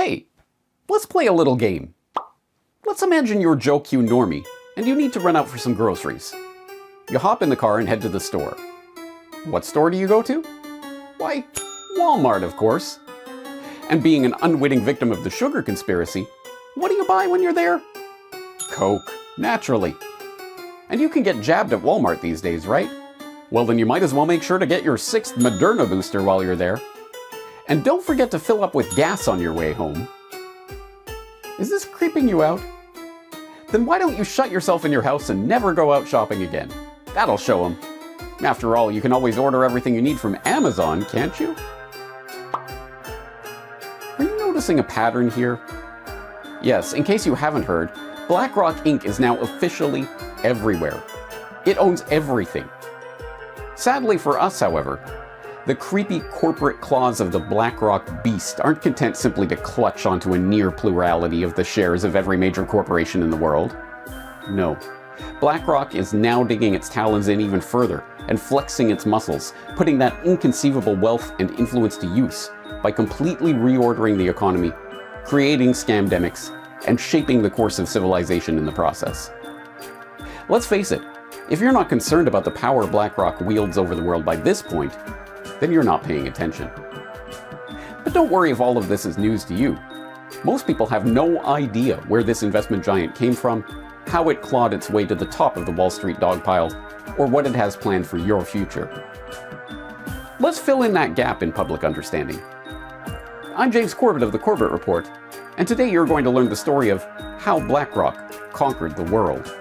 Hey, let's play a little game. Let's imagine you're Joe Q normie, and you need to run out for some groceries. You hop in the car and head to the store. What store do you go to? Why, Walmart, of course. And being an unwitting victim of the sugar conspiracy, what do you buy when you're there? Coke, naturally. And you can get jabbed at Walmart these days, right? Well, then you might as well make sure to get your 6th Moderna booster while you're there. And don't forget to fill up with gas on your way home. Is this creeping you out? Then why don't you shut yourself in your house and never go out shopping again? That'll show them. After all, you can always order everything you need from Amazon, can't you? Are you noticing a pattern here? Yes, in case you haven't heard, BlackRock Inc. is now officially everywhere. It owns everything. Sadly for us, however, the creepy corporate claws of the BlackRock beast aren't content simply to clutch onto a near plurality of the shares of every major corporation in the world. No. BlackRock is now digging its talons in even further and flexing its muscles, putting that inconceivable wealth and influence to use by completely reordering the economy, creating scamdemics, and shaping the course of civilization in the process. Let's face it, if you're not concerned about the power BlackRock wields over the world by this point, then you're not paying attention. But don't worry if all of this is news to you. Most people have no idea where this investment giant came from, how it clawed its way to the top of the Wall Street dogpile, or what it has planned for your future. Let's fill in that gap in public understanding. I'm James Corbett of the Corbett Report, and today you're going to learn the story of how BlackRock conquered the world.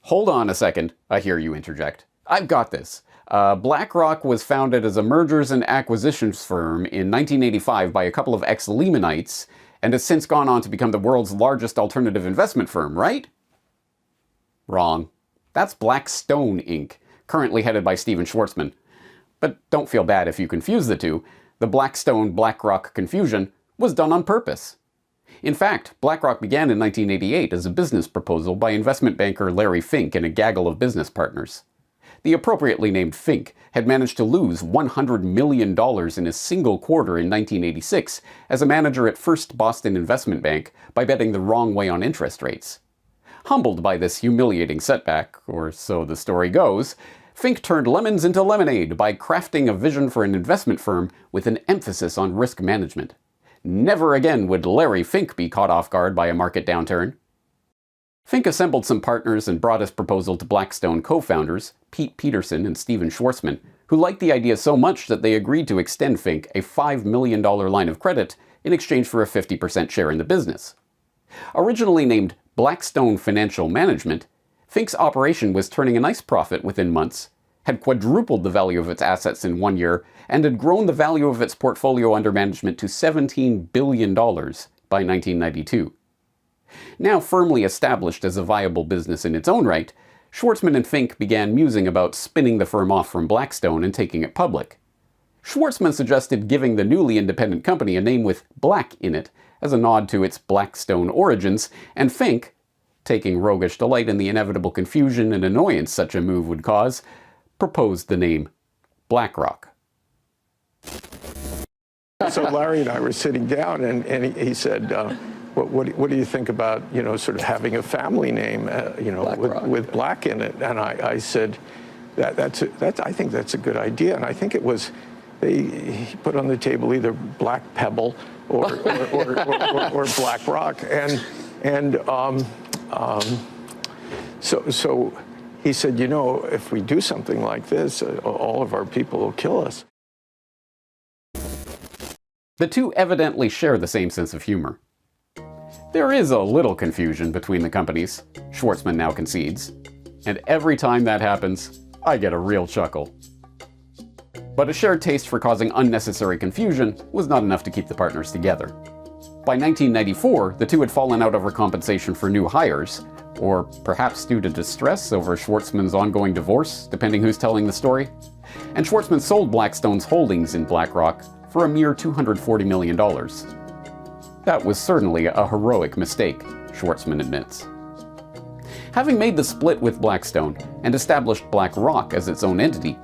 Hold on a second, I hear you interject. I've got this. BlackRock was founded as a mergers and acquisitions firm in 1985 by a couple of ex-Lehmanites, and has since gone on to become the world's largest alternative investment firm, right? Wrong. That's Blackstone Inc., currently headed by Stephen Schwarzman. But don't feel bad if you confuse the two. The Blackstone-BlackRock confusion was done on purpose. In fact, BlackRock began in 1988 as a business proposal by investment banker Larry Fink and a gaggle of business partners. The appropriately named Fink had managed to lose $100 million in a single quarter in 1986 as a manager at First Boston Investment Bank by betting the wrong way on interest rates. Humbled by this humiliating setback, or so the story goes, Fink turned lemons into lemonade by crafting a vision for an investment firm with an emphasis on risk management. Never again would Larry Fink be caught off guard by a market downturn. Fink assembled some partners and brought his proposal to Blackstone co-founders, Pete Peterson and Stephen Schwarzman, who liked the idea so much that they agreed to extend Fink a $5 million line of credit in exchange for a 50% share in the business. Originally named Blackstone Financial Management, Fink's operation was turning a nice profit within months, had quadrupled the value of its assets in 1 year, and had grown the value of its portfolio under management to $17 billion by 1992. Now firmly established as a viable business in its own right, Schwarzman and Fink began musing about spinning the firm off from Blackstone and taking it public. Schwarzman suggested giving the newly independent company a name with Black in it, as a nod to its Blackstone origins, and Fink, taking roguish delight in the inevitable confusion and annoyance such a move would cause, proposed the name BlackRock. So Larry and I were sitting down, and he said, what do you think about, sort of having a family name, with Black in it? And I said, I think that's a good idea. And I think it was, he put on the table either Black Pebble or BlackRock. So he said, if we do something like this, all of our people will kill us. The two evidently share the same sense of humor. There is a little confusion between the companies, Schwarzman now concedes, and every time that happens, I get a real chuckle. But a shared taste for causing unnecessary confusion was not enough to keep the partners together. By 1994, the two had fallen out over compensation for new hires, or perhaps due to distress over Schwarzman's ongoing divorce, depending who's telling the story, and Schwarzman sold Blackstone's holdings in BlackRock for a mere $240 million. That was certainly a heroic mistake, Schwartzman admits. Having made the split with Blackstone and established BlackRock as its own entity,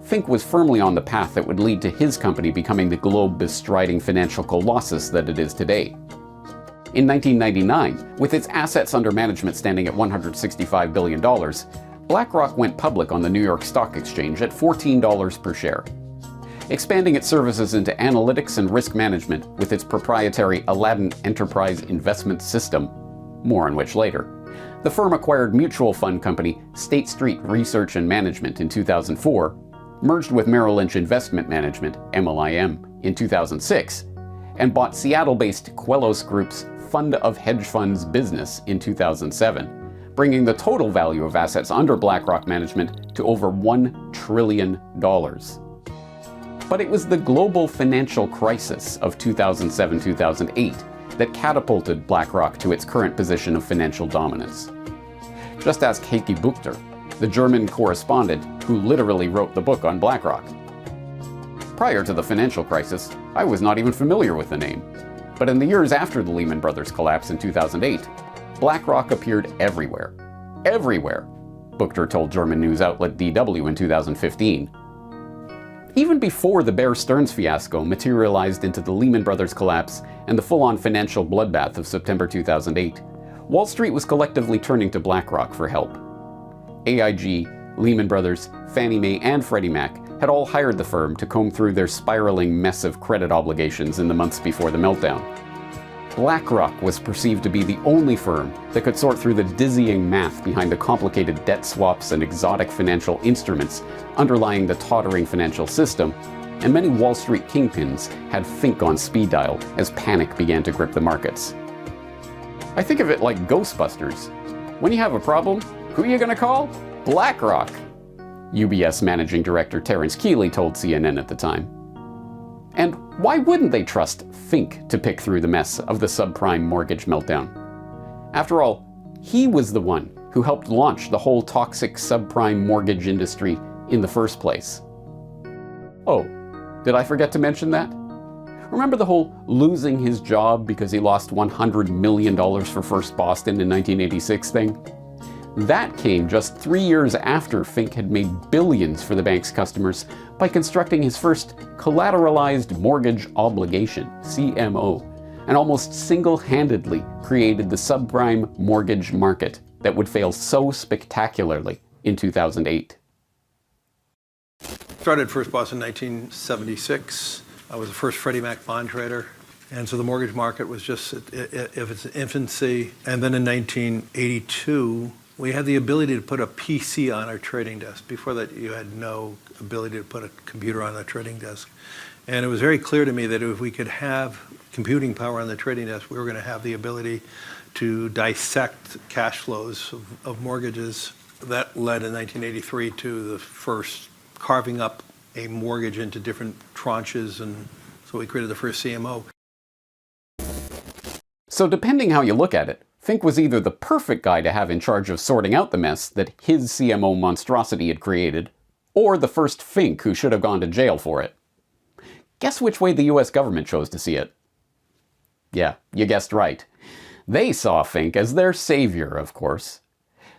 Fink was firmly on the path that would lead to his company becoming the globe-bestriding financial colossus that it is today. In 1999, with its assets under management standing at $165 billion, BlackRock went public on the New York Stock Exchange at $14 per share. Expanding its services into analytics and risk management with its proprietary Aladdin Enterprise Investment System, more on which later, the firm acquired mutual fund company State Street Research and Management in 2004, merged with Merrill Lynch Investment Management, MLIM, in 2006, and bought Seattle-based Quellos Group's Fund of Hedge Funds business in 2007, bringing the total value of assets under BlackRock management to over $1 trillion. But it was the global financial crisis of 2007-2008 that catapulted BlackRock to its current position of financial dominance. Just ask Heike Buchter, the German correspondent who literally wrote the book on BlackRock. Prior to the financial crisis, I was not even familiar with the name. But in the years after the Lehman Brothers collapse in 2008, BlackRock appeared everywhere. Everywhere, Buchter told German news outlet DW in 2015. Even before the Bear Stearns fiasco materialized into the Lehman Brothers collapse and the full-on financial bloodbath of September 2008, Wall Street was collectively turning to BlackRock for help. AIG, Lehman Brothers, Fannie Mae, and Freddie Mac had all hired the firm to comb through their spiraling mess of credit obligations in the months before the meltdown. BlackRock was perceived to be the only firm that could sort through the dizzying math behind the complicated debt swaps and exotic financial instruments underlying the tottering financial system, and many Wall Street kingpins had Fink on speed dial as panic began to grip the markets. I think of it like Ghostbusters. When you have a problem, who are you going to call? BlackRock, UBS Managing Director Terence Keeley told CNN at the time. And why wouldn't they trust Fink to pick through the mess of the subprime mortgage meltdown? After all, he was the one who helped launch the whole toxic subprime mortgage industry in the first place. Oh, did I forget to mention that? Remember the whole losing his job because he lost $100 million for First Boston in 1986 thing? That came just 3 years after Fink had made billions for the bank's customers by constructing his first collateralized mortgage obligation, CMO, and almost single-handedly created the subprime mortgage market that would fail so spectacularly in 2008. Started First Boston in 1976. I was the first Freddie Mac bond trader. And so the mortgage market was just in its infancy. And then in 1982, we had the ability to put a PC on our trading desk. Before that, you had no ability to put a computer on a trading desk. And it was very clear to me that if we could have computing power on the trading desk, we were going to have the ability to dissect cash flows of mortgages. That led in 1983 to the first carving up a mortgage into different tranches, and so we created the first CMO. So depending how you look at it, Fink was either the perfect guy to have in charge of sorting out the mess that his CMO monstrosity had created, or the first Fink who should have gone to jail for it. Guess which way the US government chose to see it? Yeah, you guessed right. They saw Fink as their savior, of course.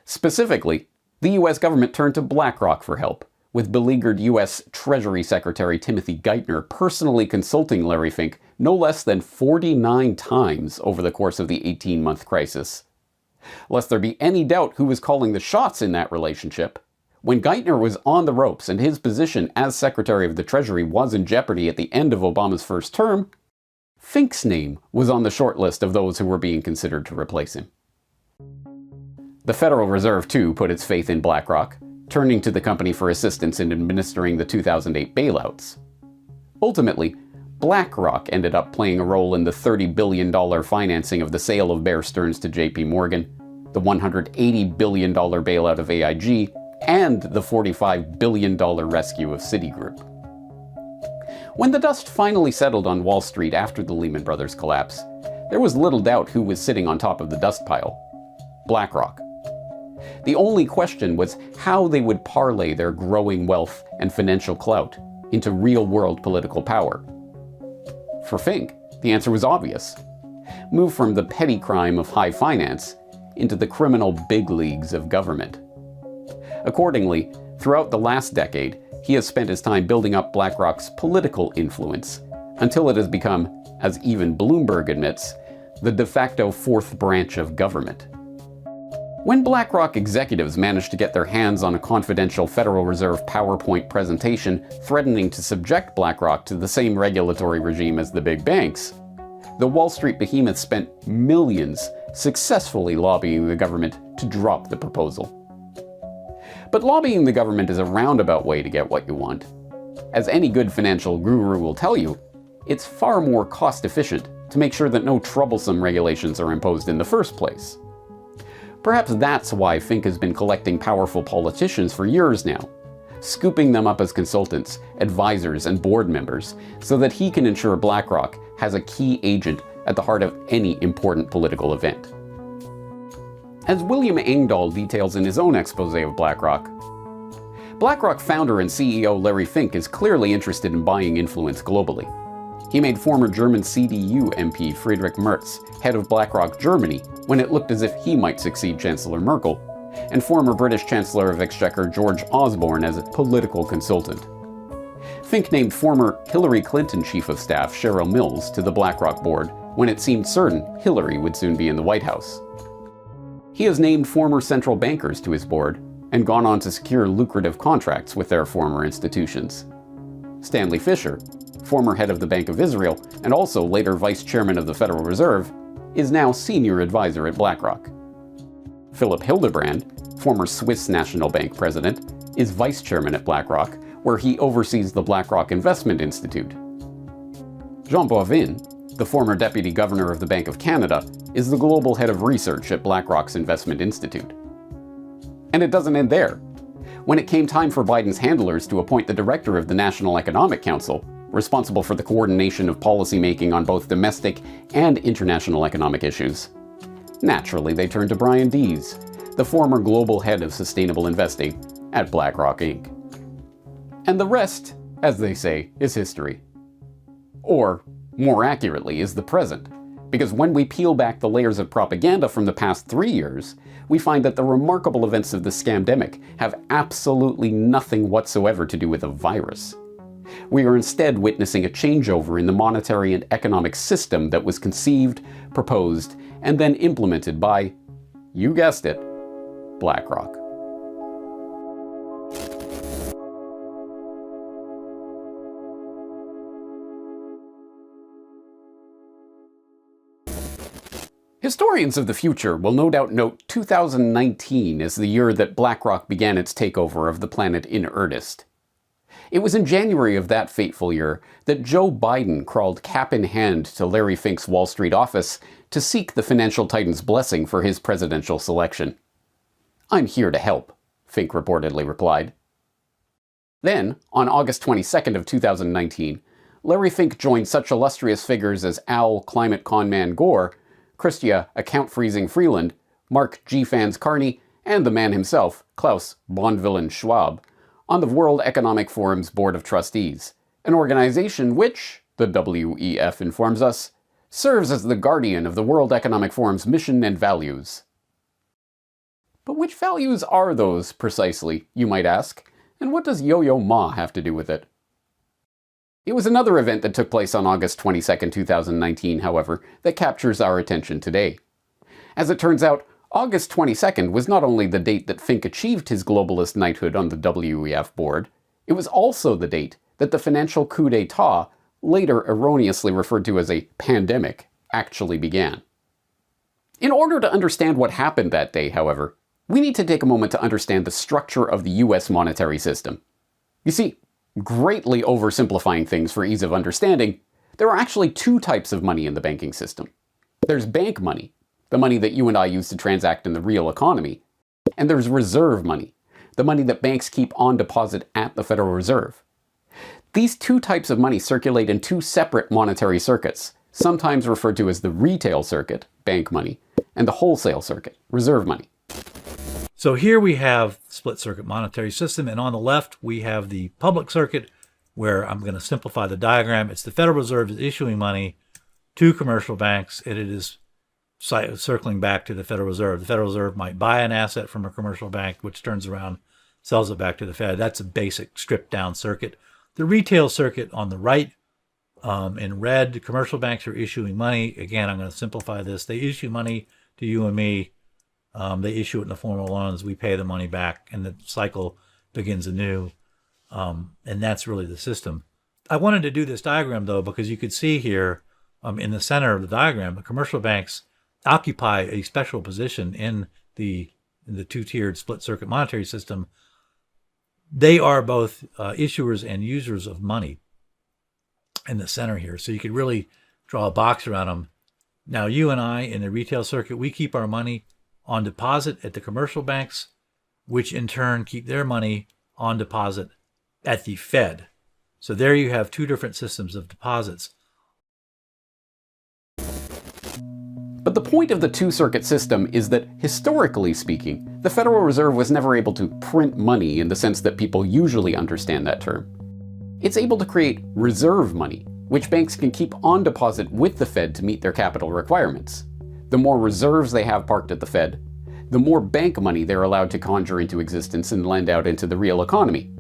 Specifically, the US government turned to BlackRock for help, with beleaguered US Treasury Secretary Timothy Geithner personally consulting Larry Fink no less than 49 times over the course of the 18-month crisis. Lest there be any doubt who was calling the shots in that relationship, when Geithner was on the ropes and his position as Secretary of the Treasury was in jeopardy at the end of Obama's first term, Fink's name was on the short list of those who were being considered to replace him. The Federal Reserve, too, put its faith in BlackRock, turning to the company for assistance in administering the 2008 bailouts. Ultimately, BlackRock ended up playing a role in the $30 billion financing of the sale of Bear Stearns to JP Morgan, the $180 billion bailout of AIG, and the $45 billion rescue of Citigroup. When the dust finally settled on Wall Street after the Lehman Brothers collapse, there was little doubt who was sitting on top of the dust pile: BlackRock. The only question was how they would parlay their growing wealth and financial clout into real-world political power. For Fink, the answer was obvious. move from the petty crime of high finance into the criminal big leagues of government. Accordingly, throughout the last decade, he has spent his time building up BlackRock's political influence until it has become, as even Bloomberg admits, the de facto fourth branch of government. When BlackRock executives managed to get their hands on a confidential Federal Reserve PowerPoint presentation threatening to subject BlackRock to the same regulatory regime as the big banks, the Wall Street behemoth spent millions successfully lobbying the government to drop the proposal. But lobbying the government is a roundabout way to get what you want. As any good financial guru will tell you, it's far more cost-efficient to make sure that no troublesome regulations are imposed in the first place. Perhaps that's why Fink has been collecting powerful politicians for years now, scooping them up as consultants, advisors, and board members so that he can ensure BlackRock has a key agent at the heart of any important political event. As William Engdahl details in his own expose of BlackRock, BlackRock founder and CEO Larry Fink is clearly interested in buying influence globally. He made former German CDU MP Friedrich Merz head of BlackRock Germany when it looked as if he might succeed Chancellor Merkel, and former British Chancellor of Exchequer George Osborne as a political consultant. Fink named former Hillary Clinton Chief of Staff Cheryl Mills to the BlackRock board when it seemed certain Hillary would soon be in the White House. He has named former central bankers to his board and gone on to secure lucrative contracts with their former institutions. Stanley Fischer, former head of the Bank of Israel and also later vice chairman of the Federal Reserve, is now senior advisor at BlackRock. Philip Hildebrand, former Swiss National Bank president, is vice chairman at BlackRock, where he oversees the BlackRock Investment Institute. Jean Boivin, the former deputy governor of the Bank of Canada, is the global head of research at BlackRock's Investment Institute. And it doesn't end there. When it came time for Biden's handlers to appoint the director of the National Economic Council, responsible for the coordination of policymaking on both domestic and international economic issues, naturally they turned to Brian Dees, the former global head of sustainable investing at BlackRock Inc. And the rest, as they say, is history. Or, more accurately, is the present. Because when we peel back the layers of propaganda from the past 3 years, we find that the remarkable events of the scamdemic have absolutely nothing whatsoever to do with a virus. We are instead witnessing a changeover in the monetary and economic system that was conceived, proposed, and then implemented by, you guessed it, BlackRock. Historians of the future will no doubt note 2019 as the year that BlackRock began its takeover of the planet in earnest. It was in January of that fateful year that Joe Biden crawled cap in hand to Larry Fink's Wall Street office to seek the financial titan's blessing for his presidential selection. "I'm here to help," Fink reportedly replied. Then, on August 22nd of 2019, Larry Fink joined such illustrious figures as Al Climate Conman Gore, Christia Account-Freezing Freeland, Mark G. Fans Carney, and the man himself, Klaus Bonvillain Schwab, on the World Economic Forum's Board of Trustees, an organization which, the WEF informs us, serves as the guardian of the World Economic Forum's mission and values. But which values are those, precisely, you might ask, and what does Yo-Yo Ma have to do with it? It was another event that took place on August 22, 2019, however, that captures our attention today. As it turns out, August 22nd was not only the date that Fink achieved his globalist knighthood on the WEF board, it was also the date that the financial coup d'etat, later erroneously referred to as a pandemic, actually began. In order to understand what happened that day, however, we need to take a moment to understand the structure of the US monetary system. You see, greatly oversimplifying things for ease of understanding, there are actually two types of money in the banking system. There's bank money, the money that you and I use to transact in the real economy, and there's reserve money, the money that banks keep on deposit at the Federal Reserve. These two types of money circulate in two separate monetary circuits, sometimes referred to as the retail circuit, bank money, and the wholesale circuit, reserve money. So here we have split circuit monetary system, and on the left we have the public circuit, where I'm going to simplify the diagram. It's the Federal Reserve is issuing money, to commercial banks, and it is circling back to the Federal Reserve. The Federal Reserve might buy an asset from a commercial bank, which turns around, sells it back to the Fed. That's a basic stripped down circuit. The retail circuit on the right, in red, commercial banks are issuing money. Again, I'm going to simplify this. They issue money to you and me. They issue it in the form of loans. We pay the money back, and the cycle begins anew. And that's really the system. I wanted to do this diagram, though, because you could see here in the center of the diagram, the commercial banks occupy a special position in the two-tiered split-circuit monetary system. They are both issuers and users of money in the center here. So you could really draw a box around them. Now, you and I in the retail circuit, we keep our money on deposit at the commercial banks, which in turn keep their money on deposit at the Fed. So there you have two different systems of deposits. But the point of the two-circuit system is that, historically speaking, the Federal Reserve was never able to print money in the sense that people usually understand that term. It's able to create reserve money, which banks can keep on deposit with the Fed to meet their capital requirements. The more reserves they have parked at the Fed, the more bank money they're allowed to conjure into existence and lend out into the real economy.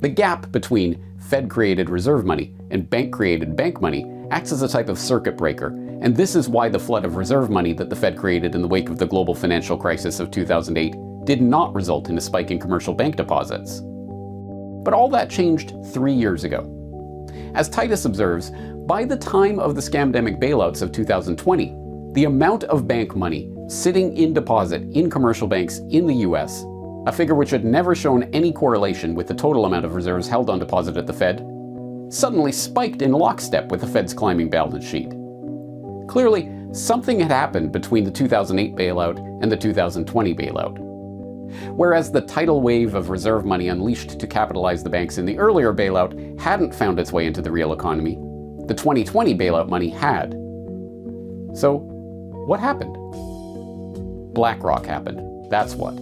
The gap between Fed-created reserve money and bank-created bank money acts as a type of circuit breaker, and this is why the flood of reserve money that the Fed created in the wake of the global financial crisis of 2008 did not result in a spike in commercial bank deposits. But all that changed 3 years ago. As Titus observes, by the time of the scamdemic bailouts of 2020, the amount of bank money sitting in deposit in commercial banks in the US, a figure which had never shown any correlation with the total amount of reserves held on deposit at the Fed, suddenly spiked in lockstep with the Fed's climbing balance sheet. Clearly, something had happened between the 2008 bailout and the 2020 bailout. Whereas the tidal wave of reserve money unleashed to capitalize the banks in the earlier bailout hadn't found its way into the real economy, the 2020 bailout money had. So, what happened? BlackRock happened. That's what.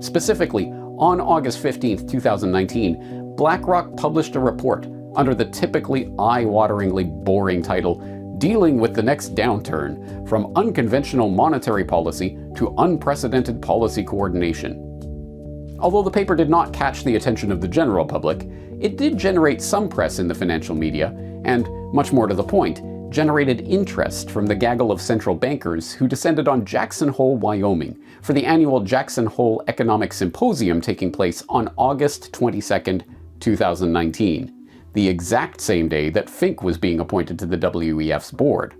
Specifically, on August 15, 2019, BlackRock published a report under the typically eye-wateringly boring title, Dealing with the Next Downturn, From Unconventional Monetary Policy to Unprecedented Policy Coordination. Although the paper did not catch the attention of the general public, it did generate some press in the financial media, and, much more to the point, generated interest from the gaggle of central bankers who descended on Jackson Hole, Wyoming, for the annual Jackson Hole Economic Symposium taking place on August 22, 2019. The exact same day that Fink was being appointed to the WEF's board.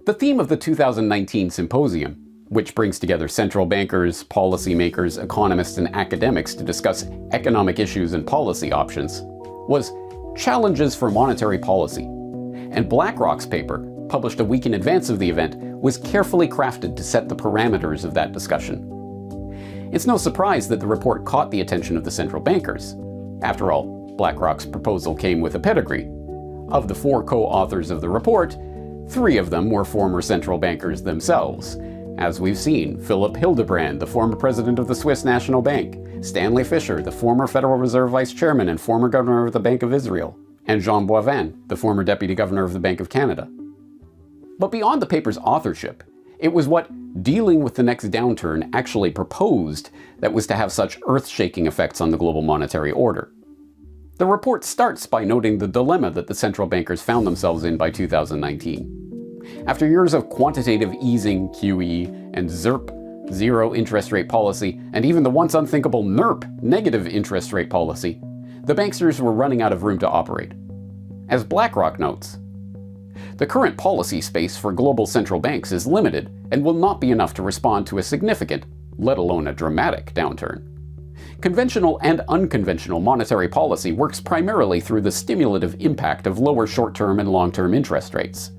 The theme of the 2019 symposium, which brings together central bankers, policymakers, economists, and academics to discuss economic issues and policy options, was Challenges for Monetary Policy, and BlackRock's paper, published a week in advance of the event, was carefully crafted to set the parameters of that discussion. It's no surprise that the report caught the attention of the central bankers. After all, BlackRock's proposal came with a pedigree. Of the 4 co-authors of the report, 3 of them were former central bankers themselves. As we've seen, Philip Hildebrand, the former president of the Swiss National Bank, Stanley Fischer, the former Federal Reserve Vice Chairman and former governor of the Bank of Israel, and Jean Boivin, the former deputy governor of the Bank of Canada. But beyond the paper's authorship, it was what Dealing with the Next Downturn actually proposed that was to have such earth-shaking effects on the global monetary order. The report starts by noting the dilemma that the central bankers found themselves in by 2019. After years of quantitative easing, QE, and ZIRP, zero interest rate policy, and even the once unthinkable NIRP, negative interest rate policy, the banksters were running out of room to operate. As BlackRock notes, the current policy space for global central banks is limited and will not be enough to respond to a significant, let alone a dramatic, downturn. Conventional and unconventional monetary policy works primarily through the stimulative impact of lower short-term and long-term interest rates.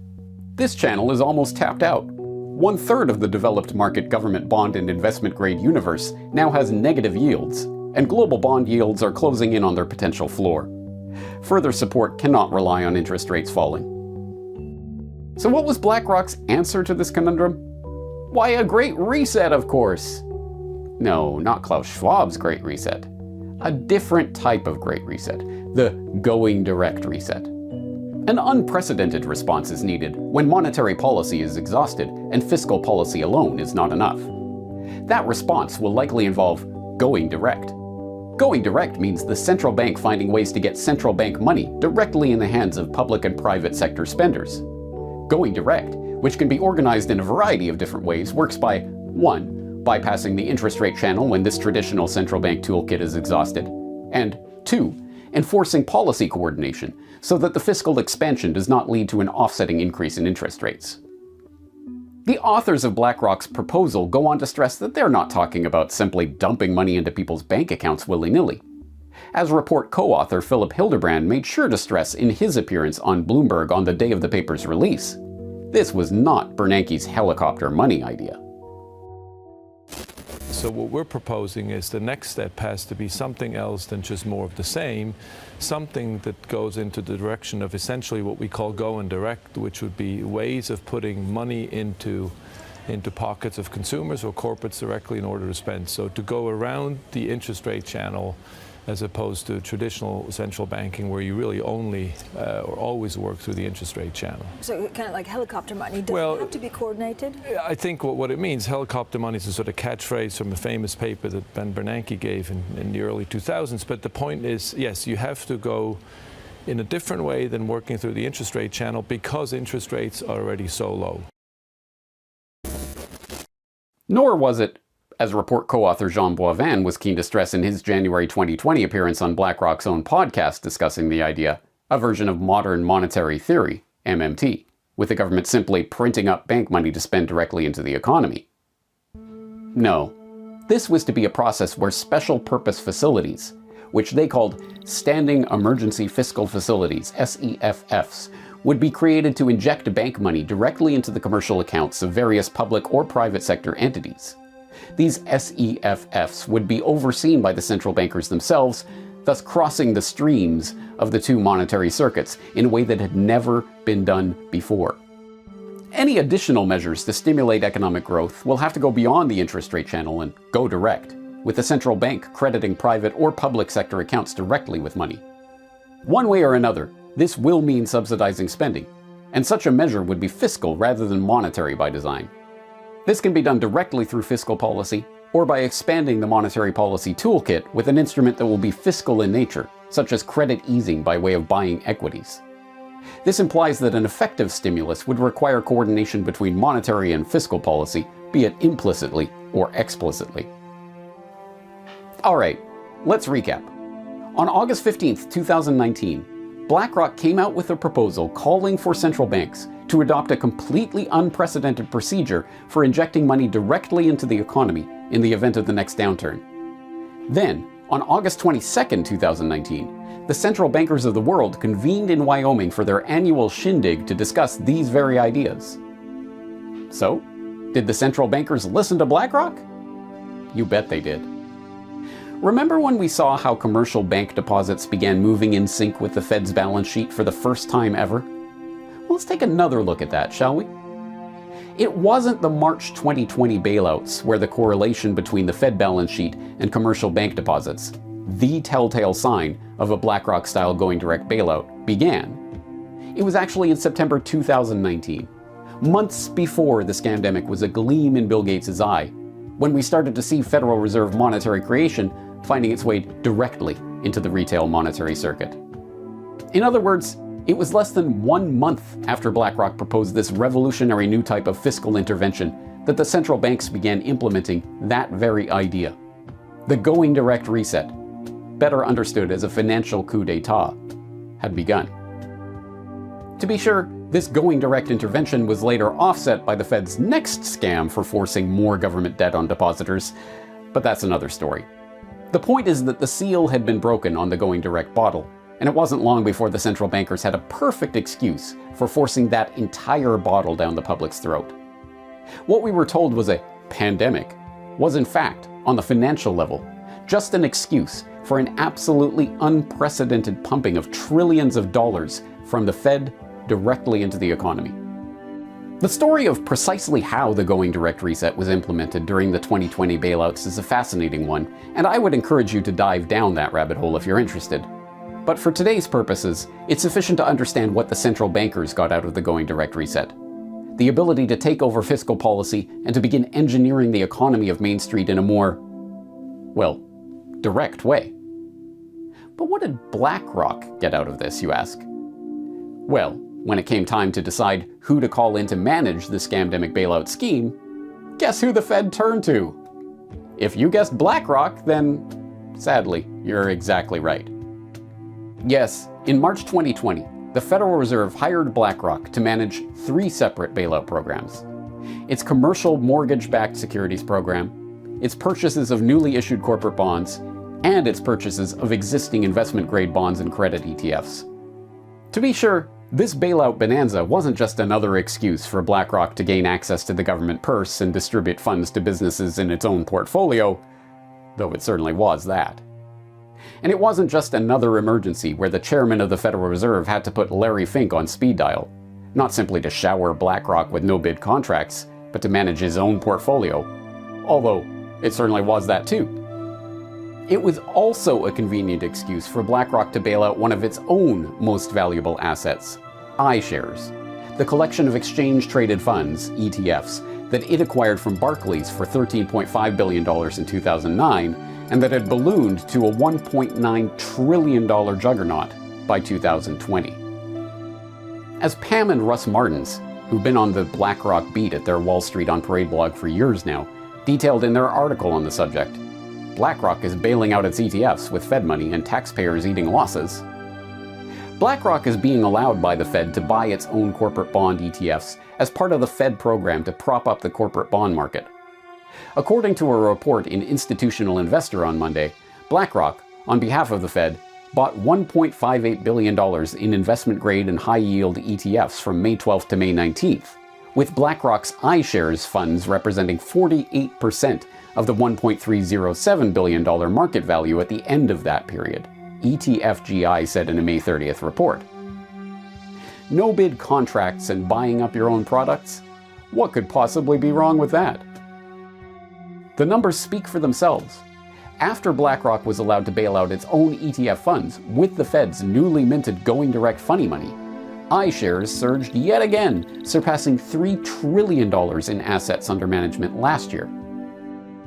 This channel is almost tapped out. 1/3 of the developed market government bond and investment-grade universe now has negative yields, and global bond yields are closing in on their potential floor. Further support cannot rely on interest rates falling. So what was BlackRock's answer to this conundrum? Why, a great reset, of course. No, not Klaus Schwab's Great Reset. A different type of Great Reset, the going direct reset. An unprecedented response is needed when monetary policy is exhausted and fiscal policy alone is not enough. That response will likely involve going direct. Going direct means the central bank finding ways to get central bank money directly in the hands of public and private sector spenders. Going direct, which can be organized in a variety of different ways, works by 1. bypassing the interest rate channel when this traditional central bank toolkit is exhausted, and 2. enforcing policy coordination so that the fiscal expansion does not lead to an offsetting increase in interest rates. The authors of BlackRock's proposal go on to stress that they're not talking about simply dumping money into people's bank accounts willy-nilly. As report co-author Philip Hildebrand made sure to stress in his appearance on Bloomberg on the day of the paper's release, this was not Bernanke's helicopter money idea. So what we're proposing is the next step has to be something else than just more of the same, something that goes into the direction of essentially what we call going direct, which would be ways of putting money into pockets of consumers or corporates directly in order to spend. So to go around the interest rate channel as opposed to traditional central banking where you really only or always work through the interest rate channel. So kind of like helicopter money, does it have to be coordinated? I think what it means, helicopter money is a sort of catchphrase from a famous paper that Ben Bernanke gave in the early 2000s, but the point is, yes, you have to go in a different way than working through the interest rate channel because interest rates are already so low. Nor was it, as report co-author Jean Boivin was keen to stress in his January 2020 appearance on BlackRock's own podcast discussing the idea, a version of modern monetary theory, MMT, with the government simply printing up bank money to spend directly into the economy. No, this was to be a process where special purpose facilities, which they called Standing Emergency Fiscal Facilities, SEFFs, would be created to inject bank money directly into the commercial accounts of various public or private sector entities. These SEFFs would be overseen by the central bankers themselves, thus crossing the streams of the two monetary circuits in a way that had never been done before. Any additional measures to stimulate economic growth will have to go beyond the interest rate channel and go direct, with the central bank crediting private or public sector accounts directly with money. One way or another, this will mean subsidizing spending, and such a measure would be fiscal rather than monetary by design. This can be done directly through fiscal policy, or by expanding the monetary policy toolkit with an instrument that will be fiscal in nature, such as credit easing by way of buying equities. This implies that an effective stimulus would require coordination between monetary and fiscal policy, be it implicitly or explicitly. Alright, let's recap. On August 15th, 2019, BlackRock came out with a proposal calling for central banks to adopt a completely unprecedented procedure for injecting money directly into the economy in the event of the next downturn. Then, on August 22nd, 2019, the central bankers of the world convened in Wyoming for their annual shindig to discuss these very ideas. So, did the central bankers listen to BlackRock? You bet they did. Remember when we saw how commercial bank deposits began moving in sync with the Fed's balance sheet for the first time ever? Well, let's take another look at that, shall we? It wasn't the March 2020 bailouts where the correlation between the Fed balance sheet and commercial bank deposits, the telltale sign of a BlackRock-style going direct bailout, began. It was actually in September 2019, months before the scamdemic was a gleam in Bill Gates' eye, when we started to see Federal Reserve monetary creation finding its way directly into the retail monetary circuit. In other words, it was less than 1 month after BlackRock proposed this revolutionary new type of fiscal intervention that the central banks began implementing that very idea. The going direct reset, better understood as a financial coup d'etat, had begun. To be sure, this going direct intervention was later offset by the Fed's next scam for forcing more government debt on depositors, but that's another story. The point is that the seal had been broken on the going direct bottle, and it wasn't long before the central bankers had a perfect excuse for forcing that entire bottle down the public's throat. What we were told was a pandemic was in fact, on the financial level, just an excuse for an absolutely unprecedented pumping of trillions of dollars from the Fed directly into the economy. The story of precisely how the going direct reset was implemented during the 2020 bailouts is a fascinating one, and I would encourage you to dive down that rabbit hole if you're interested. But for today's purposes, it's sufficient to understand what the central bankers got out of the going direct reset. The ability to take over fiscal policy and to begin engineering the economy of Main Street in a more, well, direct way. But what did BlackRock get out of this, you ask? Well, when it came time to decide who to call in to manage the scamdemic bailout scheme, guess who the Fed turned to? If you guessed BlackRock, then sadly, you're exactly right. Yes, in March 2020, the Federal Reserve hired BlackRock to manage 3 separate bailout programs: its commercial mortgage-backed securities program, its purchases of newly issued corporate bonds, and its purchases of existing investment-grade bonds and credit ETFs. To be sure, this bailout bonanza wasn't just another excuse for BlackRock to gain access to the government purse and distribute funds to businesses in its own portfolio, though it certainly was that. And it wasn't just another emergency where the chairman of the Federal Reserve had to put Larry Fink on speed dial, not simply to shower BlackRock with no-bid contracts, but to manage his own portfolio, although it certainly was that too. It was also a convenient excuse for BlackRock to bail out one of its own most valuable assets, iShares, the collection of exchange-traded funds, ETFs, that it acquired from Barclays for $13.5 billion in 2009, and that had ballooned to a $1.9 trillion juggernaut by 2020. As Pam and Russ Martins, who've been on the BlackRock beat at their Wall Street on Parade blog for years now, detailed in their article on the subject, BlackRock is bailing out its ETFs with Fed money and taxpayers eating losses. BlackRock is being allowed by the Fed to buy its own corporate bond ETFs as part of the Fed program to prop up the corporate bond market. According to a report in Institutional Investor on Monday, BlackRock, on behalf of the Fed, bought $1.58 billion in investment-grade and high-yield ETFs from May 12th to May 19th, with BlackRock's iShares funds representing 48% of the $1.307 billion market value at the end of that period, ETFGI said in a May 30th report. No-bid contracts and buying up your own products? What could possibly be wrong with that? The numbers speak for themselves. After BlackRock was allowed to bail out its own ETF funds with the Fed's newly minted going direct funny money, iShares surged yet again, surpassing $3 trillion in assets under management last year.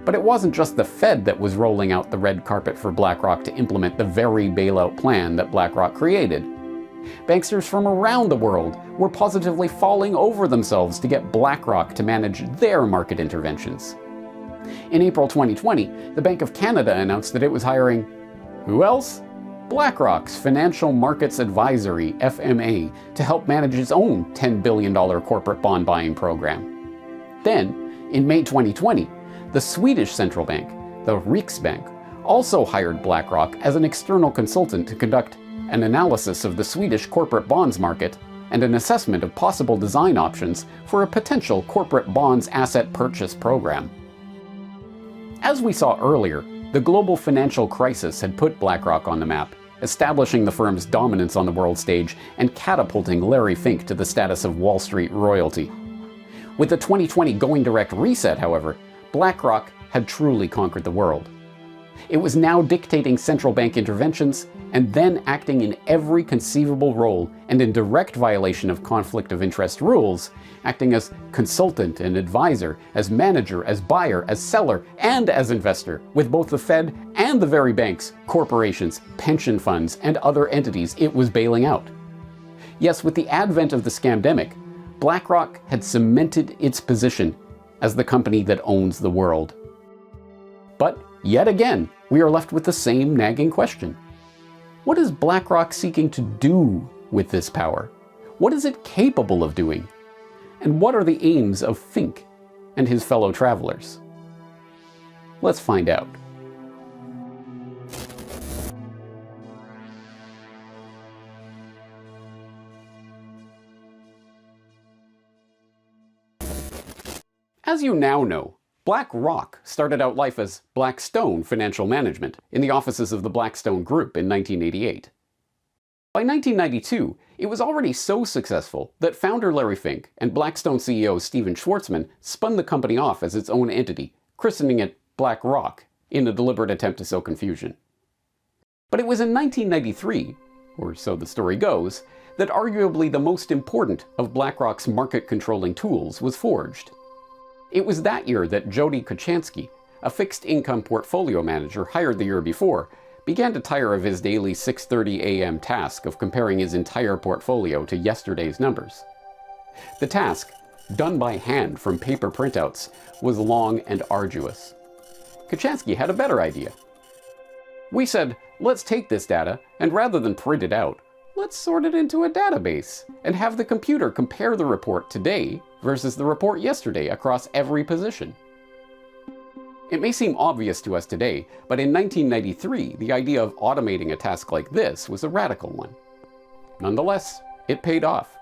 But it wasn't just the Fed that was rolling out the red carpet for BlackRock to implement the very bailout plan that BlackRock created. Banksters from around the world were positively falling over themselves to get BlackRock to manage their market interventions. In April 2020, the Bank of Canada announced that it was hiring, who else? BlackRock's Financial Markets Advisory, FMA, to help manage its own $10 billion corporate bond buying program. Then, in May 2020, the Swedish central bank, the Riksbank, also hired BlackRock as an external consultant to conduct an analysis of the Swedish corporate bonds market and an assessment of possible design options for a potential corporate bonds asset purchase program. As we saw earlier, the global financial crisis had put BlackRock on the map, establishing the firm's dominance on the world stage and catapulting Larry Fink to the status of Wall Street royalty. With the 2020 going direct reset, however, BlackRock had truly conquered the world. It was now dictating central bank interventions and then acting in every conceivable role and in direct violation of conflict of interest rules, acting as consultant and advisor, as manager, as buyer, as seller, and as investor, with both the Fed and the very banks, corporations, pension funds, and other entities it was bailing out. Yes, with the advent of the scamdemic, BlackRock had cemented its position as the company that owns the world. But yet again, we are left with the same nagging question. What is BlackRock seeking to do with this power? What is it capable of doing? And what are the aims of Fink and his fellow travelers? Let's find out. As you now know, BlackRock started out life as Blackstone Financial Management in the offices of the Blackstone Group in 1988. By 1992, it was already so successful that founder Larry Fink and Blackstone CEO Stephen Schwarzman spun the company off as its own entity, christening it BlackRock in a deliberate attempt to sow confusion. But it was in 1993 or so the story goes, that arguably the most important of BlackRock's market-controlling tools was forged. It was that year that Jody Kochansky, a fixed-income portfolio manager hired the year before, began to tire of his daily 6:30 a.m. task of comparing his entire portfolio to yesterday's numbers. The task, done by hand from paper printouts, was long and arduous. Kochansky had a better idea. We said, let's take this data, and rather than print it out, let's sort it into a database, and have the computer compare the report today versus the report yesterday across every position. It may seem obvious to us today, but in 1993, the idea of automating a task like this was a radical one. Nonetheless, it paid off.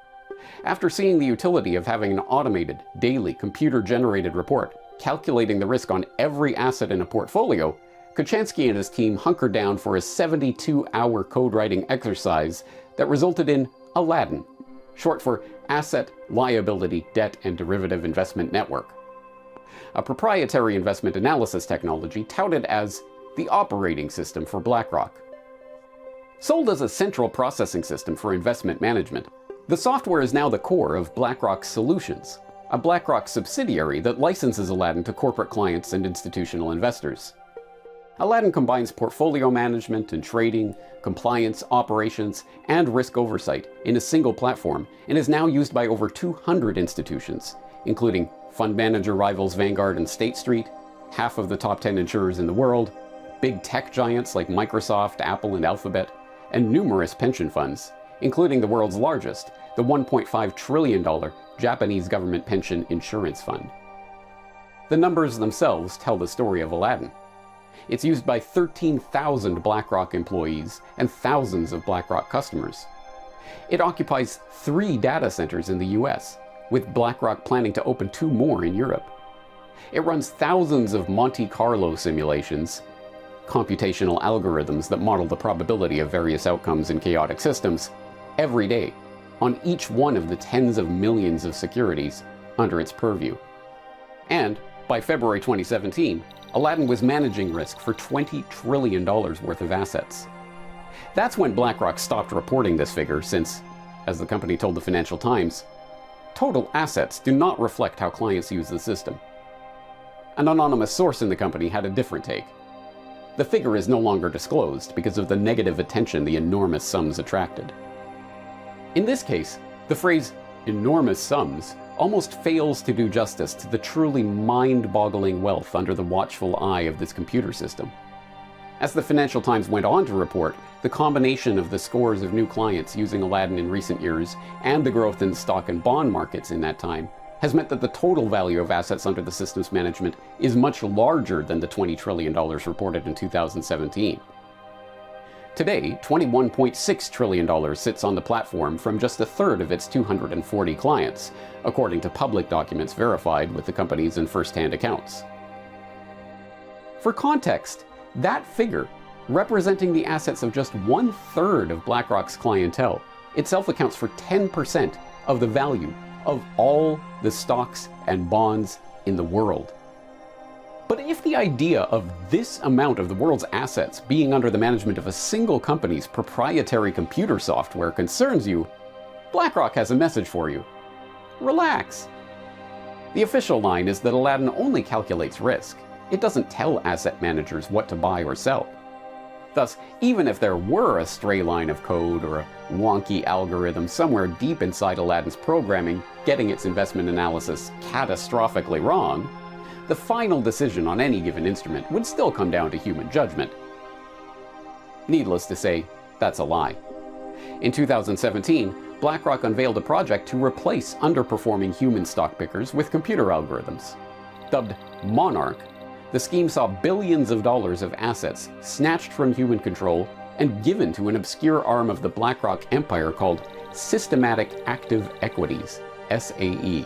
After seeing the utility of having an automated, daily, computer-generated report calculating the risk on every asset in a portfolio, Kochansky and his team hunkered down for a 72-hour code-writing exercise that resulted in Aladdin, short for Asset, Liability, Debt, and Derivative Investment Network, a proprietary investment analysis technology touted as the operating system for BlackRock. Sold as a central processing system for investment management, the software is now the core of BlackRock Solutions, a BlackRock subsidiary that licenses Aladdin to corporate clients and institutional investors. Aladdin combines portfolio management and trading, compliance, operations, and risk oversight in a single platform and is now used by over 200 institutions, including fund manager rivals Vanguard and State Street, half of the top 10 insurers in the world, big tech giants like Microsoft, Apple, and Alphabet, and numerous pension funds, including the world's largest, the $1.5 trillion Japanese government pension insurance fund. The numbers themselves tell the story of Aladdin. It's used by 13,000 BlackRock employees and thousands of BlackRock customers. It occupies 3 data centers in the US, with BlackRock planning to open 2 more in Europe. It runs thousands of Monte Carlo simulations, computational algorithms that model the probability of various outcomes in chaotic systems, every day, on each one of the tens of millions of securities under its purview. And by February 2017, Aladdin was managing risk for $20 trillion worth of assets. That's when BlackRock stopped reporting this figure since, as the company told the Financial Times, total assets do not reflect how clients use the system. An anonymous source in the company had a different take. The figure is no longer disclosed because of the negative attention the enormous sums attracted. In this case, the phrase enormous sums almost fails to do justice to the truly mind-boggling wealth under the watchful eye of this computer system. As the Financial Times went on to report, the combination of the scores of new clients using Aladdin in recent years and the growth in stock and bond markets in that time has meant that the total value of assets under the system's management is much larger than the $20 trillion reported in 2017. Today, $21.6 trillion sits on the platform from just a third of its 240 clients, according to public documents verified with the company's and first-hand accounts. For context, that figure, representing the assets of just 1/3 of BlackRock's clientele, itself accounts for 10% of the value of all the stocks and bonds in the world. But if the idea of this amount of the world's assets being under the management of a single company's proprietary computer software concerns you, BlackRock has a message for you. Relax. The official line is that Aladdin only calculates risk. It doesn't tell asset managers what to buy or sell. Thus, even if there were a stray line of code or a wonky algorithm somewhere deep inside Aladdin's programming getting its investment analysis catastrophically wrong, the final decision on any given instrument would still come down to human judgment. Needless to say, that's a lie. In 2017, BlackRock unveiled a project to replace underperforming human stock pickers with computer algorithms. Dubbed Monarch, the scheme saw billions of dollars of assets snatched from human control and given to an obscure arm of the BlackRock empire called Systematic Active Equities, SAE.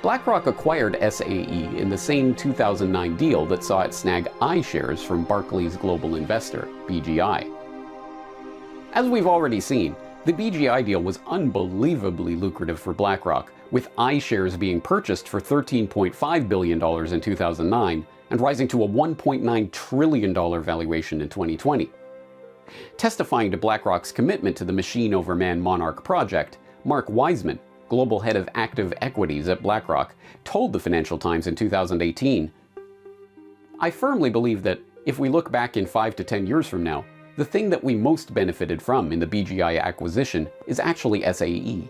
BlackRock acquired SAE in the same 2009 deal that saw it snag iShares from Barclays Global Investor, BGI. As we've already seen, the BGI deal was unbelievably lucrative for BlackRock, with iShares being purchased for $13.5 billion in 2009 and rising to a $1.9 trillion valuation in 2020. Testifying to BlackRock's commitment to the machine over man monarch project, Mark Wiseman, global head of active equities at BlackRock, told the Financial Times in 2018, "I firmly believe that if we look back in 5 to 10 years from now, the thing that we most benefited from in the BGI acquisition is actually SAE."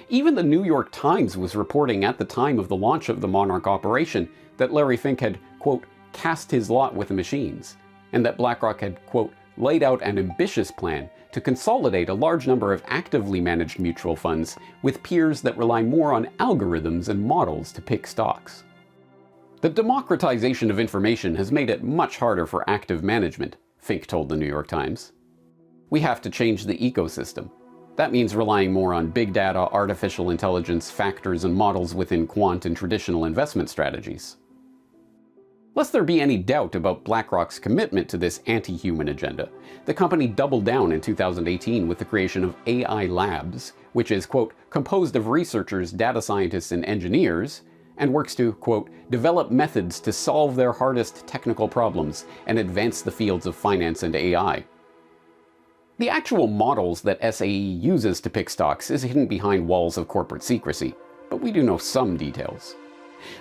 Even the New York Times was reporting at the time of the launch of the Monarch operation that Larry Fink had, quote, cast his lot with the machines, and that BlackRock had, quote, laid out an ambitious plan to consolidate a large number of actively managed mutual funds with peers that rely more on algorithms and models to pick stocks. The democratization of information has made it much harder for active management, Fink told the New York Times. "We have to change the ecosystem. That means relying more on big data, artificial intelligence, factors, and models within quant and traditional investment strategies." Lest there be any doubt about BlackRock's commitment to this anti-human agenda, the company doubled down in 2018 with the creation of AI Labs, which is, quote, composed of researchers, data scientists, and engineers, and works to, quote, develop methods to solve their hardest technical problems and advance the fields of finance and AI. The actual models that SAE uses to pick stocks is hidden behind walls of corporate secrecy, but we do know some details.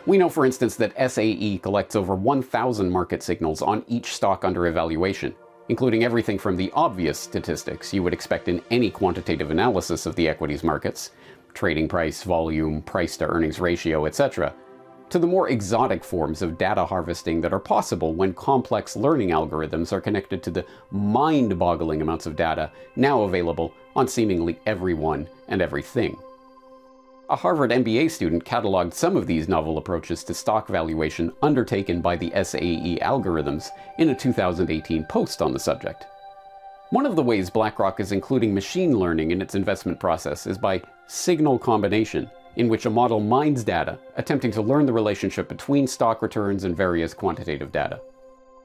We know, for instance, that SAE collects over 1,000 market signals on each stock under evaluation, including everything from the obvious statistics you would expect in any quantitative analysis of the equities markets, trading price, volume, price-to-earnings ratio, etc., to the more exotic forms of data harvesting that are possible when complex learning algorithms are connected to the mind-boggling amounts of data now available on seemingly everyone and everything. A Harvard MBA student cataloged some of these novel approaches to stock valuation undertaken by the SAE algorithms in a 2018 post on the subject. One of the ways BlackRock is including machine learning in its investment process is by signal combination, in which a model mines data, attempting to learn the relationship between stock returns and various quantitative data.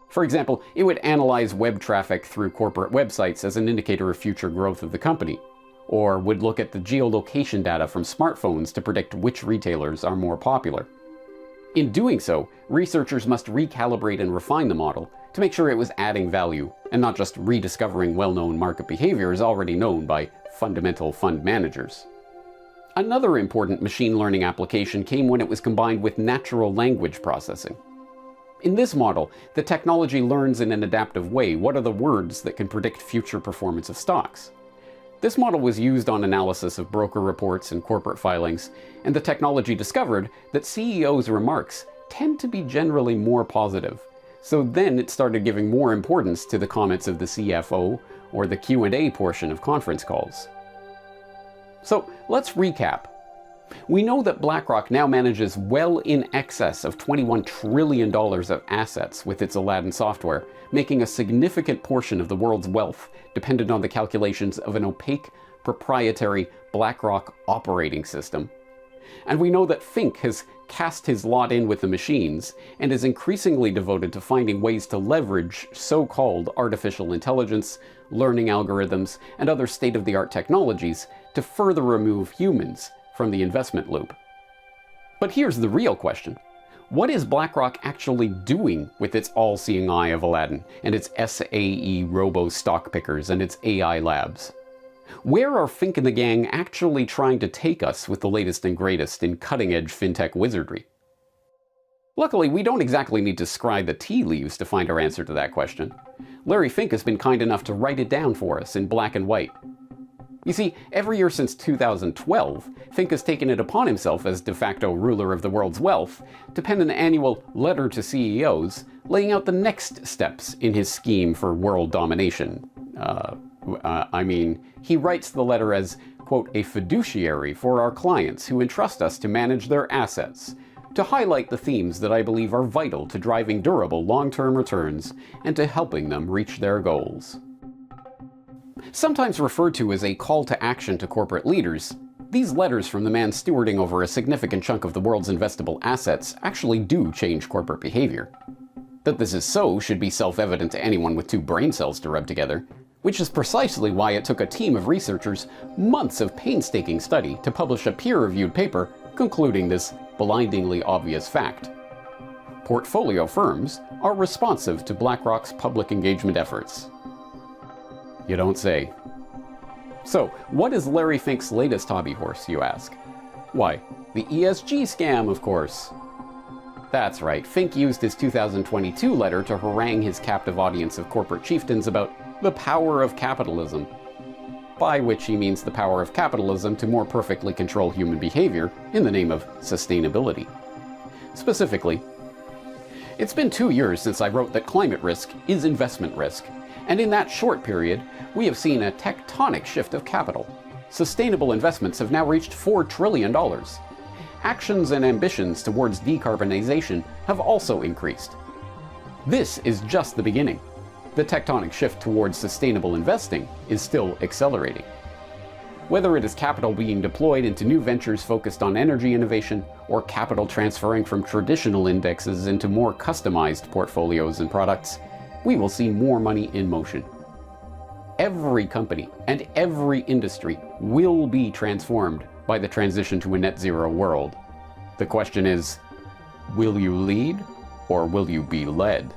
For example, it would analyze web traffic through corporate websites as an indicator of future growth of the company, or would look at the geolocation data from smartphones to predict which retailers are more popular. In doing so, researchers must recalibrate and refine the model to make sure it was adding value and not just rediscovering well-known market behaviors already known by fundamental fund managers. Another important machine learning application came when it was combined with natural language processing. In this model, the technology learns in an adaptive way what are the words that can predict future performance of stocks. This model was used on analysis of broker reports and corporate filings, and the technology discovered that CEOs' remarks tend to be generally more positive. So then it started giving more importance to the comments of the CFO or the Q&A portion of conference calls. So let's recap. We know that BlackRock now manages well in excess of $21 trillion of assets with its Aladdin software, making a significant portion of the world's wealth dependent on the calculations of an opaque, proprietary BlackRock operating system. And we know that Fink has cast his lot in with the machines and is increasingly devoted to finding ways to leverage so-called artificial intelligence, learning algorithms, and other state-of-the-art technologies to further remove humans from the investment loop. But here's the real question. What is BlackRock actually doing with its all-seeing eye of Aladdin and its SAE robo-stock pickers and its AI labs? Where are Fink and the gang actually trying to take us with the latest and greatest in cutting-edge fintech wizardry? Luckily, we don't exactly need to scry the tea leaves to find our answer to that question. Larry Fink has been kind enough to write it down for us in black and white. You see, every year since 2012, Fink has taken it upon himself as de facto ruler of the world's wealth to pen an annual letter to CEOs laying out the next steps in his scheme for world domination. He writes the letter as, quote, a fiduciary for our clients who entrust us to manage their assets, to highlight the themes that I believe are vital to driving durable long-term returns and to helping them reach their goals. Sometimes referred to as a call to action to corporate leaders, these letters from the man stewarding over a significant chunk of the world's investable assets actually do change corporate behavior. That this is so should be self-evident to anyone with 2 brain cells to rub together, which is precisely why it took a team of researchers months of painstaking study to publish a peer-reviewed paper concluding this blindingly obvious fact. Portfolio firms are responsive to BlackRock's public engagement efforts. You don't say. So, what is Larry Fink's latest hobby horse, you ask? Why, the ESG scam, of course. That's right, Fink used his 2022 letter to harangue his captive audience of corporate chieftains about the power of capitalism, by which he means the power of capitalism to more perfectly control human behavior in the name of sustainability. Specifically, it's been 2 years since I wrote that climate risk is investment risk, and in that short period, we have seen a tectonic shift of capital. Sustainable investments have now reached $4 trillion. Actions and ambitions towards decarbonization have also increased. This is just the beginning. The tectonic shift towards sustainable investing is still accelerating. Whether it is capital being deployed into new ventures focused on energy innovation, or capital transferring from traditional indexes into more customized portfolios and products, we will see more money in motion. Every company and every industry will be transformed by the transition to a net zero world. The question is, will you lead or will you be led?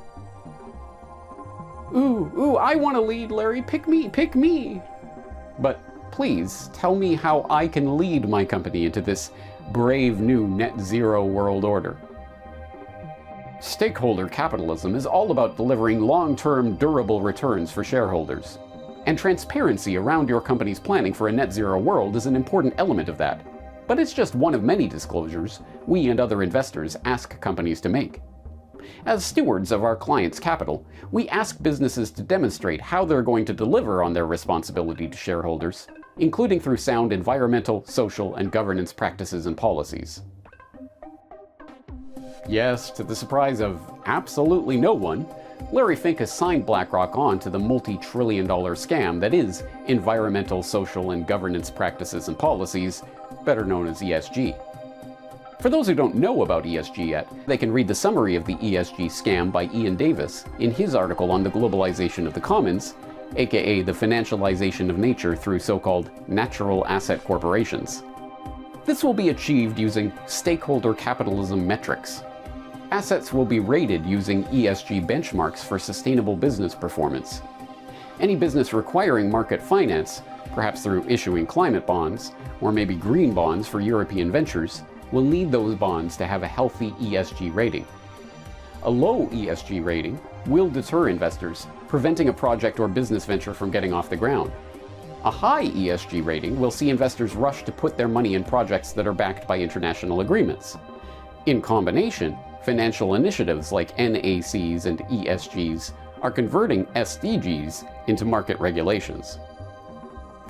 Ooh, I want to lead, Larry. Pick me, pick me. But please tell me how I can lead my company into this brave new net zero world order. Stakeholder capitalism is all about delivering long-term, durable returns for shareholders. And transparency around your company's planning for a net zero world is an important element of that. But it's just one of many disclosures we and other investors ask companies to make. As stewards of our clients' capital, we ask businesses to demonstrate how they're going to deliver on their responsibility to shareholders, including through sound environmental, social, and governance practices and policies. Yes, to the surprise of absolutely no one, Larry Fink has signed BlackRock on to the multi-trillion-dollar scam that is environmental, social, and governance practices and policies, better known as ESG. For those who don't know about ESG yet, they can read the summary of the ESG scam by Ian Davis in his article on the globalization of the commons, aka the financialization of nature through so-called natural asset corporations. This will be achieved using stakeholder capitalism metrics. Assets will be rated using ESG benchmarks for sustainable business performance. Any business requiring market finance, perhaps through issuing climate bonds, or maybe green bonds for European ventures, will need those bonds to have a healthy ESG rating. A low ESG rating will deter investors, preventing a project or business venture from getting off the ground. A high ESG rating will see investors rush to put their money in projects that are backed by international agreements. In combination, financial initiatives like NACs and ESGs are converting SDGs into market regulations.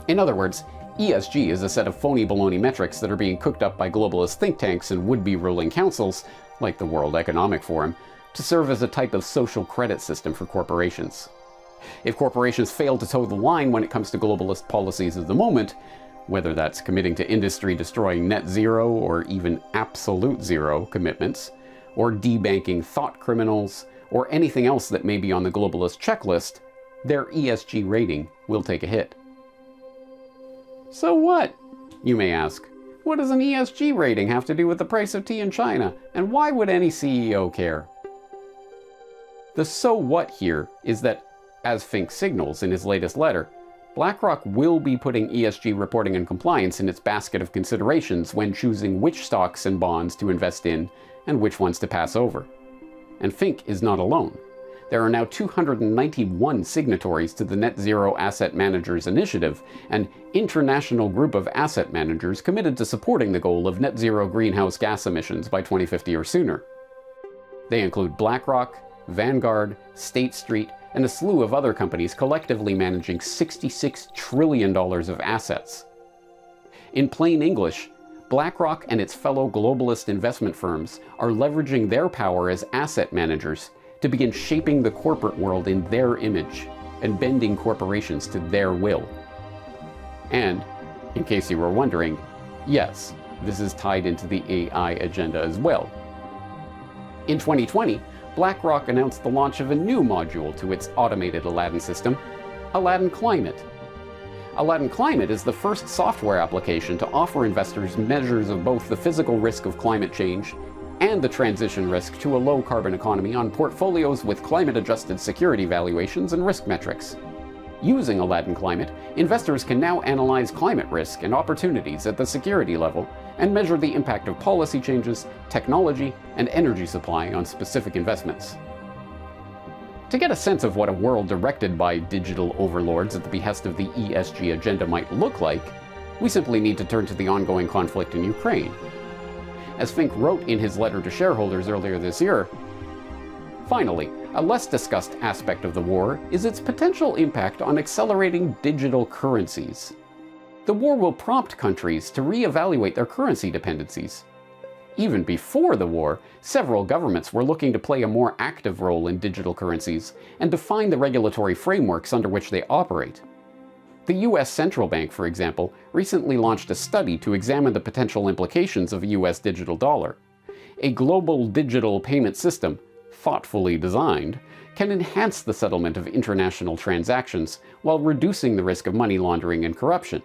In other words, ESG is a set of phony baloney metrics that are being cooked up by globalist think tanks and would-be ruling councils, like the World Economic Forum, to serve as a type of social credit system for corporations. If corporations fail to toe the line when it comes to globalist policies of the moment, whether that's committing to industry-destroying net zero or even absolute zero commitments, or debanking thought criminals, or anything else that may be on the globalist checklist, their ESG rating will take a hit. So what? You may ask. What does an ESG rating have to do with the price of tea in China, and why would any CEO care? The so what here is that, as Fink signals in his latest letter, BlackRock will be putting ESG reporting and compliance in its basket of considerations when choosing which stocks and bonds to invest in and which ones to pass over. And Fink is not alone. There are now 291 signatories to the Net Zero Asset Managers Initiative, an international group of asset managers committed to supporting the goal of net zero greenhouse gas emissions by 2050 or sooner. They include BlackRock, Vanguard, State Street, and a slew of other companies collectively managing $66 trillion of assets. In plain English, BlackRock and its fellow globalist investment firms are leveraging their power as asset managers to begin shaping the corporate world in their image and bending corporations to their will. And, in case you were wondering, yes, this is tied into the AI agenda as well. In 2020, BlackRock announced the launch of a new module to its automated Aladdin system, Aladdin Climate. Aladdin Climate is the first software application to offer investors measures of both the physical risk of climate change and the transition risk to a low-carbon economy on portfolios with climate-adjusted security valuations and risk metrics. Using Aladdin Climate, investors can now analyze climate risk and opportunities at the security level and measure the impact of policy changes, technology, and energy supply on specific investments. To get a sense of what a world directed by digital overlords at the behest of the ESG agenda might look like, we simply need to turn to the ongoing conflict in Ukraine. As Fink wrote in his letter to shareholders earlier this year, finally, a less discussed aspect of the war is its potential impact on accelerating digital currencies. The war will prompt countries to reevaluate their currency dependencies. Even before the war, several governments were looking to play a more active role in digital currencies and define the regulatory frameworks under which they operate. The US Central Bank, for example, recently launched a study to examine the potential implications of a US digital dollar. A global digital payment system, thoughtfully designed, can enhance the settlement of international transactions while reducing the risk of money laundering and corruption.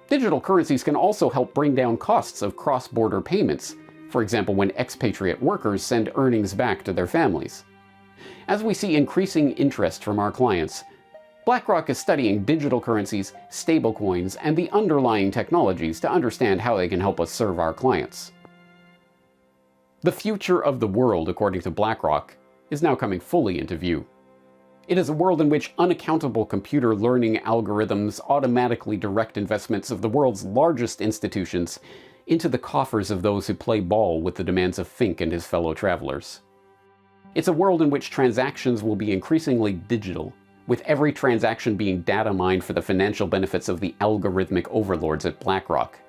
Digital currencies can also help bring down costs of cross-border payments, for example when expatriate workers send earnings back to their families. As we see increasing interest from our clients, BlackRock is studying digital currencies, stablecoins, and the underlying technologies to understand how they can help us serve our clients. The future of the world, according to BlackRock, is now coming fully into view. It is a world in which unaccountable computer learning algorithms automatically direct investments of the world's largest institutions into the coffers of those who play ball with the demands of Fink and his fellow travelers. It's a world in which transactions will be increasingly digital, with every transaction being data mined for the financial benefits of the algorithmic overlords at BlackRock.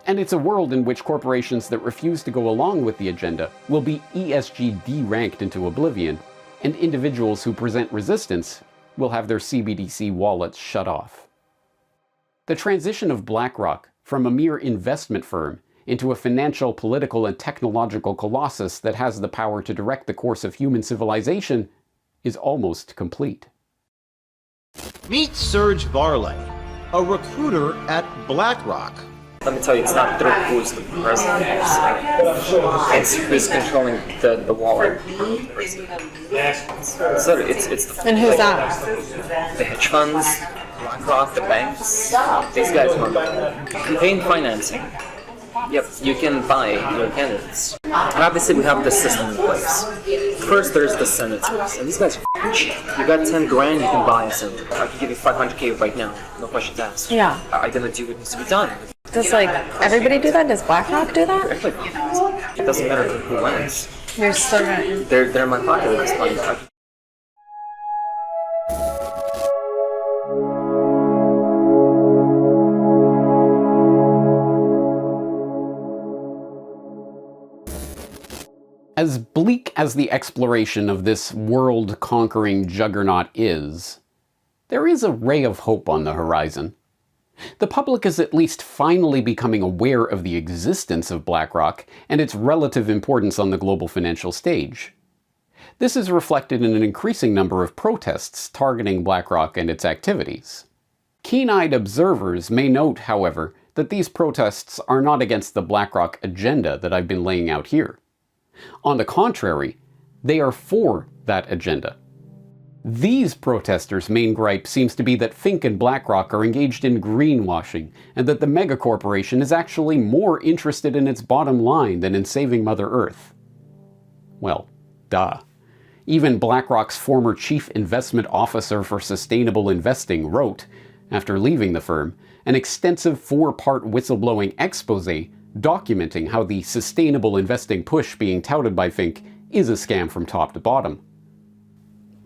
And it's a world in which corporations that refuse to go along with the agenda will be ESG deranked into oblivion, and individuals who present resistance will have their CBDC wallets shut off. The transition of BlackRock from a mere investment firm into a financial, political, and technological colossus that has the power to direct the course of human civilization is almost complete. Meet Serge Varley, a recruiter at BlackRock. Let me tell you, it's not through who's the president. It's who's controlling the wallet. So it's And who's that? the hedge funds, BlackRock, the banks. These guys run campaign financing. Yep, you can buy your candidates. And obviously, we have the system in place. First, there's the senators, and these guys are cheap. You got 10 grand, you can buy a senator. I can give you 500K right now, no questions asked. Yeah. I'm gonna do what needs to be done. Does everybody do that? Does BlackRock do that? It doesn't matter who wins. You're still gonna. They're in my pocket at this point. As bleak as the exploration of this world-conquering juggernaut is, there is a ray of hope on the horizon. The public is at least finally becoming aware of the existence of BlackRock and its relative importance on the global financial stage. This is reflected in an increasing number of protests targeting BlackRock and its activities. Keen-eyed observers may note, however, that these protests are not against the BlackRock agenda that I've been laying out here. On the contrary, they are for that agenda. These protesters' main gripe seems to be that Fink and BlackRock are engaged in greenwashing, and that the megacorporation is actually more interested in its bottom line than in saving Mother Earth. Well, duh. Even BlackRock's former chief investment officer for sustainable investing wrote, after leaving the firm, an extensive 4-part whistleblowing exposé documenting how the sustainable investing push being touted by Fink is a scam from top to bottom.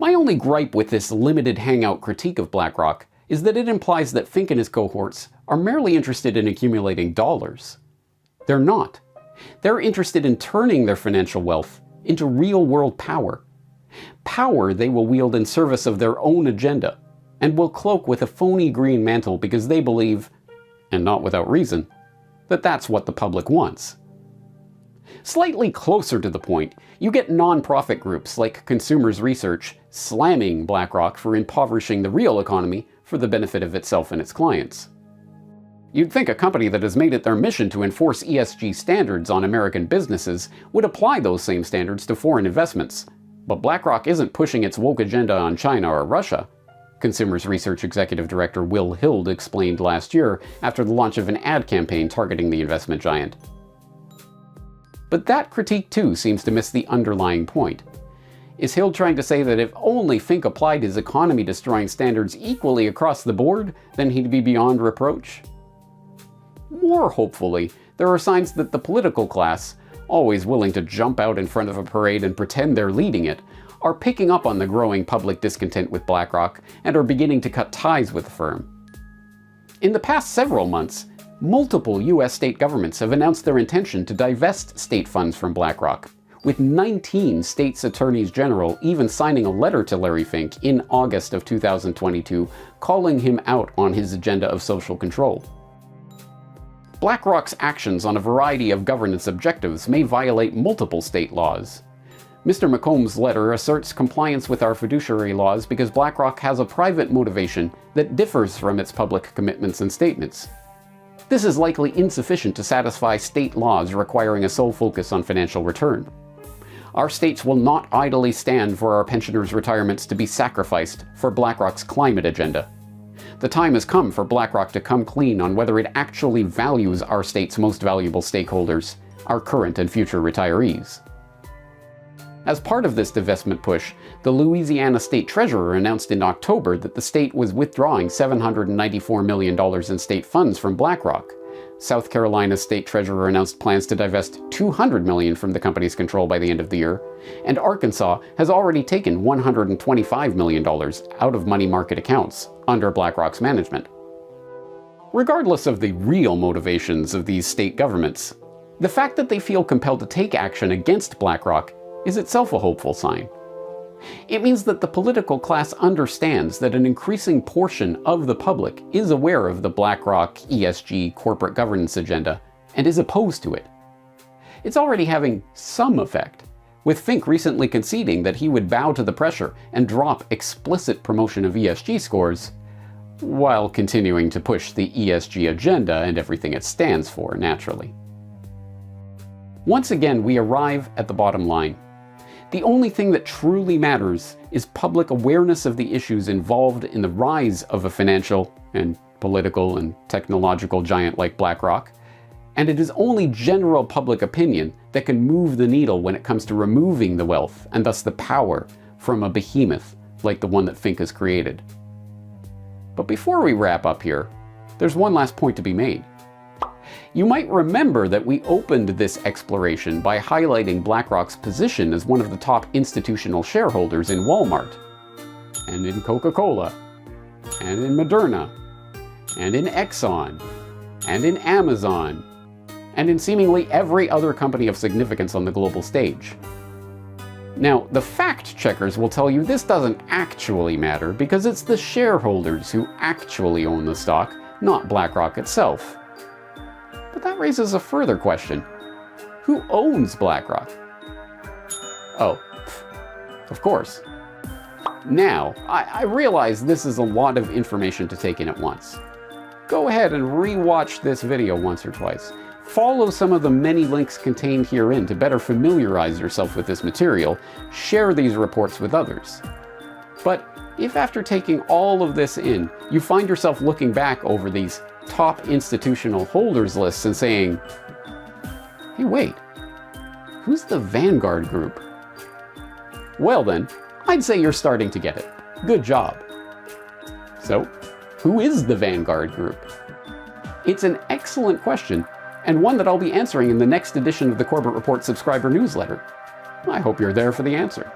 My only gripe with this limited hangout critique of BlackRock is that it implies that Fink and his cohorts are merely interested in accumulating dollars. They're not. They're interested in turning their financial wealth into real-world power. Power they will wield in service of their own agenda, and will cloak with a phony green mantle because they believe, and not without reason, that that's what the public wants. Slightly closer to the point, you get non-profit groups like Consumers Research slamming BlackRock for impoverishing the real economy for the benefit of itself and its clients. You'd think a company that has made it their mission to enforce ESG standards on American businesses would apply those same standards to foreign investments, but BlackRock isn't pushing its woke agenda on China or Russia. Consumers Research Executive Director Will Hild explained last year after the launch of an ad campaign targeting the investment giant. But that critique too seems to miss the underlying point. Is Hild trying to say that if only Fink applied his economy-destroying standards equally across the board, then he'd be beyond reproach? More hopefully, there are signs that the political class, always willing to jump out in front of a parade and pretend they're leading it, are picking up on the growing public discontent with BlackRock and are beginning to cut ties with the firm. In the past several months, multiple US state governments have announced their intention to divest state funds from BlackRock, with 19 states' attorneys general even signing a letter to Larry Fink in August of 2022 calling him out on his agenda of social control. BlackRock's actions on a variety of governance objectives may violate multiple state laws. Mr. McComb's letter asserts compliance with our fiduciary laws because BlackRock has a private motivation that differs from its public commitments and statements. This is likely insufficient to satisfy state laws requiring a sole focus on financial return. Our states will not idly stand for our pensioners' retirements to be sacrificed for BlackRock's climate agenda. The time has come for BlackRock to come clean on whether it actually values our state's most valuable stakeholders, our current and future retirees. As part of this divestment push, the Louisiana State Treasurer announced in October that the state was withdrawing $794 million in state funds from BlackRock. South Carolina's State Treasurer announced plans to divest $200 million from the company's control by the end of the year, and Arkansas has already taken $125 million out of money market accounts under BlackRock's management. Regardless of the real motivations of these state governments, the fact that they feel compelled to take action against BlackRock is itself a hopeful sign. It means that the political class understands that an increasing portion of the public is aware of the BlackRock ESG corporate governance agenda and is opposed to it. It's already having some effect, with Fink recently conceding that he would bow to the pressure and drop explicit promotion of ESG scores, while continuing to push the ESG agenda and everything it stands for, naturally. Once again, we arrive at the bottom line. The only thing that truly matters is public awareness of the issues involved in the rise of a financial and political and technological giant like BlackRock, and it is only general public opinion that can move the needle when it comes to removing the wealth and thus the power from a behemoth like the one that Fink has created. But before we wrap up here, there's one last point to be made. You might remember that we opened this exploration by highlighting BlackRock's position as one of the top institutional shareholders in Walmart, and in Coca-Cola, and in Moderna, and in Exxon, and in Amazon, and in seemingly every other company of significance on the global stage. Now, the fact checkers will tell you this doesn't actually matter because it's the shareholders who actually own the stock, not BlackRock itself. But that raises a further question. Who owns BlackRock? Oh, of course. Now, I realize this is a lot of information to take in at once. Go ahead and re-watch this video once or twice. Follow some of the many links contained herein to better familiarize yourself with this material. Share these reports with others. But if after taking all of this in, you find yourself looking back over these top institutional holders lists and saying, hey, wait, who's the Vanguard Group? Well then, I'd say you're starting to get it. Good job. So, who is the Vanguard Group? It's an excellent question, and one that I'll be answering in the next edition of the Corbett Report subscriber newsletter. I hope you're there for the answer.